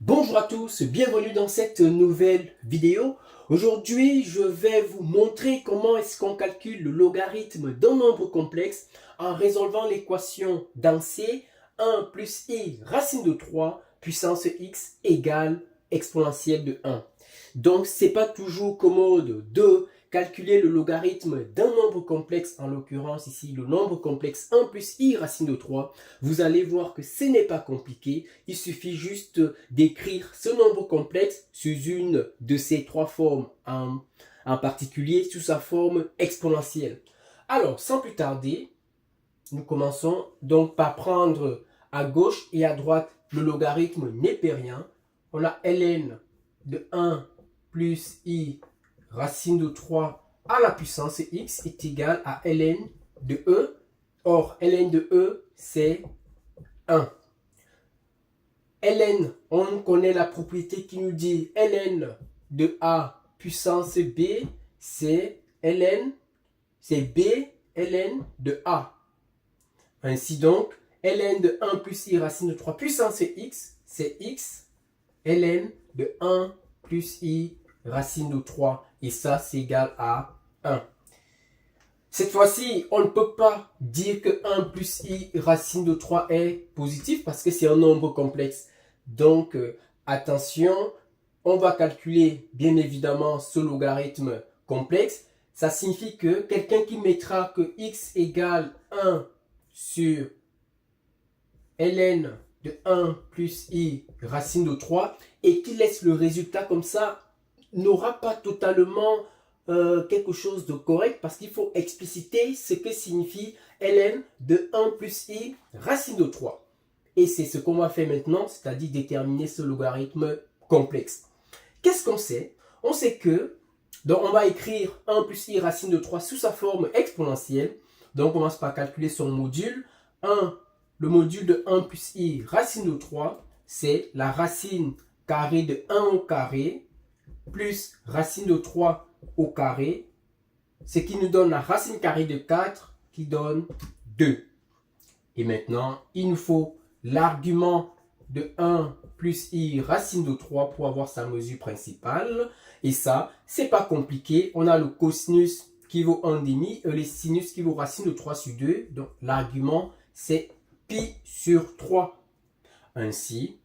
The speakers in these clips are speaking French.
Bonjour à tous, bienvenue dans cette nouvelle vidéo. Aujourd'hui, je vais vous montrer comment est-ce qu'on calcule le logarithme d'un nombre complexe en résolvant l'équation dans C, 1 plus i racine de 3 puissance x égale exponentielle de 1. Donc, c'est pas toujours commode de calculer le logarithme d'un nombre complexe, en l'occurrence ici le nombre complexe 1 plus i racine de 3. Vous allez voir que ce n'est pas compliqué, il suffit juste d'écrire ce nombre complexe sous une de ces trois formes, en particulier sous sa forme exponentielle. Alors, sans plus tarder, nous commençons donc par prendre à gauche et à droite le logarithme népérien. On a ln de 1 plus i racine de 3 à la puissance x est égal à ln de e. Or, ln de e, c'est 1. ln, on connaît la propriété qui nous dit ln de a puissance b, c'est ln, c'est b ln de a. Ainsi donc, ln de 1 plus i racine de 3 puissance x, c'est x ln de 1 plus i racine de 3. Et ça, c'est égal à 1. Cette fois-ci, on ne peut pas dire que 1 plus i racine de 3 est positif parce que c'est un nombre complexe. Donc, attention, on va calculer bien évidemment ce logarithme complexe. Ça signifie que quelqu'un qui mettra que x égale 1 sur ln de 1 plus i racine de 3 et qui laisse le résultat comme ça n'aura pas totalement quelque chose de correct parce qu'il faut expliciter ce que signifie ln de 1 plus i racine de 3. Et c'est ce qu'on va faire maintenant, c'est-à-dire déterminer ce logarithme complexe. Qu'est-ce qu'on sait? On sait que, donc on va écrire 1 plus i racine de 3 sous sa forme exponentielle. Donc on commence par calculer son module. Le module de 1 plus i racine de 3, c'est la racine carrée de 1 au carré plus racine de 3 au carré, ce qui nous donne la racine carrée de 4 qui donne 2. Et maintenant, il nous faut l'argument de 1 plus i racine de 3 pour avoir sa mesure principale. Et ça, c'est pas compliqué. On a le cosinus qui vaut 1,5 et le sinus qui vaut racine de 3 sur 2. Donc, l'argument, c'est pi sur 3. Ainsi,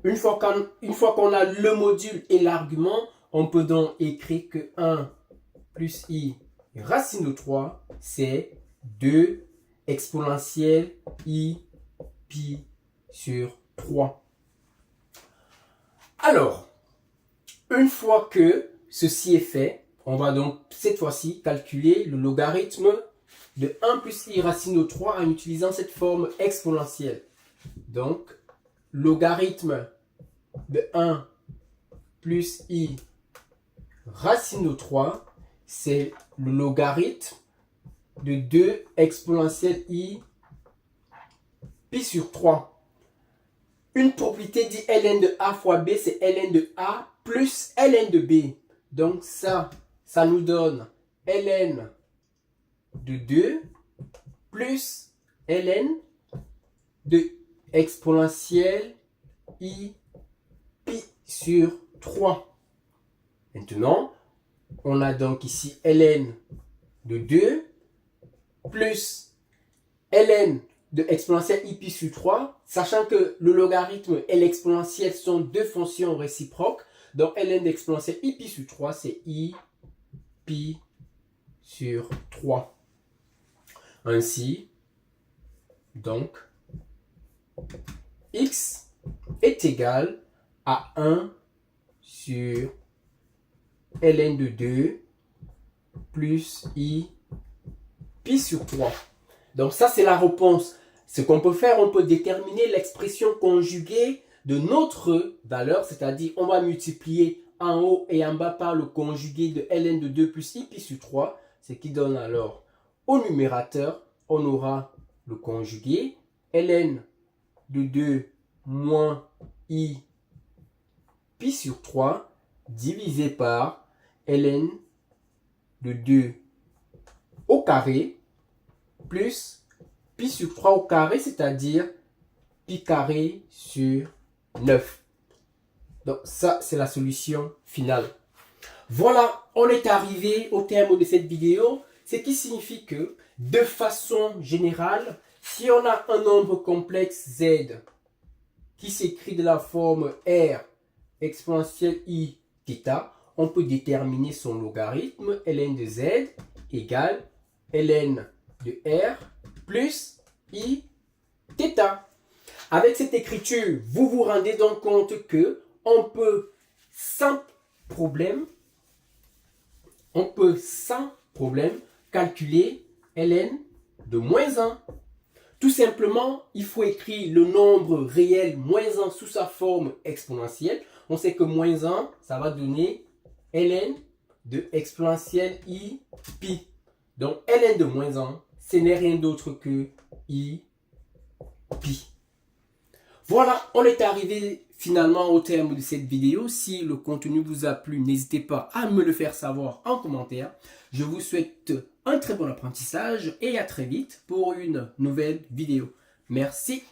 une fois qu'on a le module et l'argument, on peut donc écrire que 1 plus i racine de 3, c'est 2 exponentielle i pi sur 3. Alors, une fois que ceci est fait, on va donc cette fois-ci calculer le logarithme de 1 plus i racine de 3 en utilisant cette forme exponentielle. Donc, logarithme de 1 plus i racine de 3, c'est le logarithme de 2 exponentielle i pi sur 3. Une propriété dit ln de a fois b, c'est ln de a plus ln de b. Donc ça nous donne ln de 2 plus ln de exponentielle i pi sur 3. Maintenant, on a donc ici ln de 2 plus ln de exponentielle i pi sur 3, sachant que le logarithme et l'exponentielle sont deux fonctions réciproques. Donc ln d'exponentielle i pi sur 3, c'est i pi sur 3. Ainsi, donc, x est égal à 1 sur ln de 2 plus i pi sur 3. Donc ça, c'est la réponse. Ce qu'on peut faire, on peut déterminer l'expression conjuguée de notre valeur, c'est-à-dire on va multiplier en haut et en bas par le conjugué de ln de 2 plus i pi sur 3, ce qui donne alors au numérateur, on aura le conjugué ln de 2 moins i pi sur 3 divisé par ln de 2 au carré plus pi sur 3 au carré, c'est-à-dire pi carré sur 9. Donc ça, c'est la solution finale. Voilà, on est arrivé au terme de cette vidéo, ce qui signifie que, de façon générale, si on a un nombre complexe z qui s'écrit de la forme r exponentielle i θ, on peut déterminer son logarithme ln de z égale ln de r plus i θ. Avec cette écriture, vous vous rendez donc compte que on peut sans problème calculer ln de moins 1. Tout simplement, il faut écrire le nombre réel moins 1 sous sa forme exponentielle. On sait que moins 1, ça va donner ln de exponentielle i pi. Donc ln de moins 1, ce n'est rien d'autre que i pi. Voilà, on est arrivé finalement au terme de cette vidéo. Si le contenu vous a plu, n'hésitez pas à me le faire savoir en commentaire. Je vous souhaite un très bon apprentissage et à très vite pour une nouvelle vidéo. Merci.